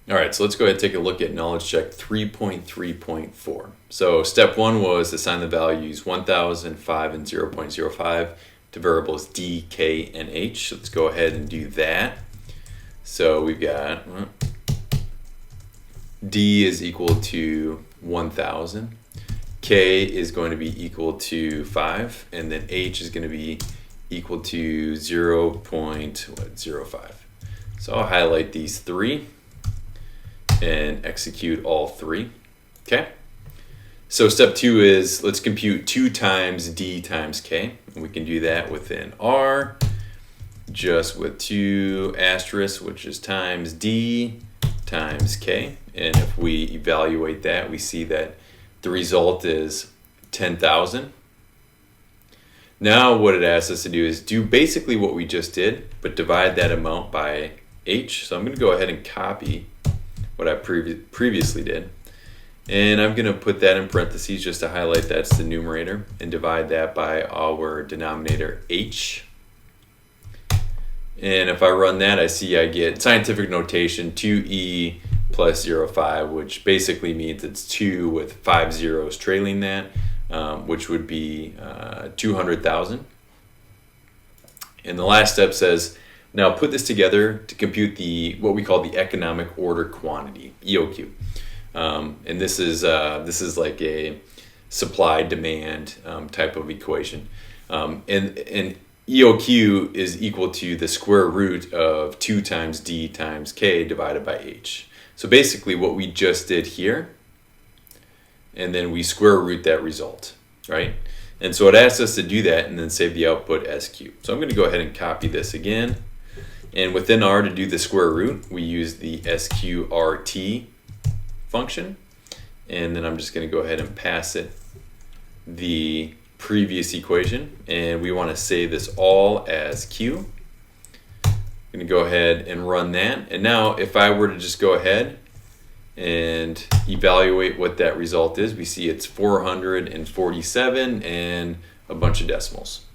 All right, so let's go ahead and take a look at knowledge check 3.3.4. So step one was assign the values 1000, 5, and 0.05 to variables d, k, and h. So let's go ahead and do that. So we've got d is equal to 1000, k is going to be equal to 5, and then h is going to be equal to 0.05. So I'll highlight these three and execute all three. Okay. So step two is let's compute 2 times d times k. And we can do that within R, just with 2 asterisks, which is times d times k. And if we evaluate that, we see that the result is 10,000. Now what it asks us to do is do basically what we just did, but divide that amount by h. So I'm going to go ahead and copy what I previously did. And I'm going to put that in parentheses just to highlight that's the numerator, and divide that by our denominator h. And if I run that, I see I get scientific notation 2e plus 0.5, which basically means it's 2 with 5 zeros trailing that, which would be 200,000. And the last step says, now put this together to compute what we call the economic order quantity, EOQ. And this is like a supply demand type of equation. And EOQ is equal to the square root of 2 times d times k divided by h. So basically what we just did here, and then we square root that result, right? And so it asks us to do that and then save the output as cubed. So I'm going to go ahead and copy this again. And within R, to do the square root, we use the sqrt function. And then I'm just going to go ahead and pass it the previous equation. And we want to save this all as q. I'm going to go ahead and run that. And now if I were to just go ahead and evaluate what that result is, we see it's 447 and a bunch of decimals.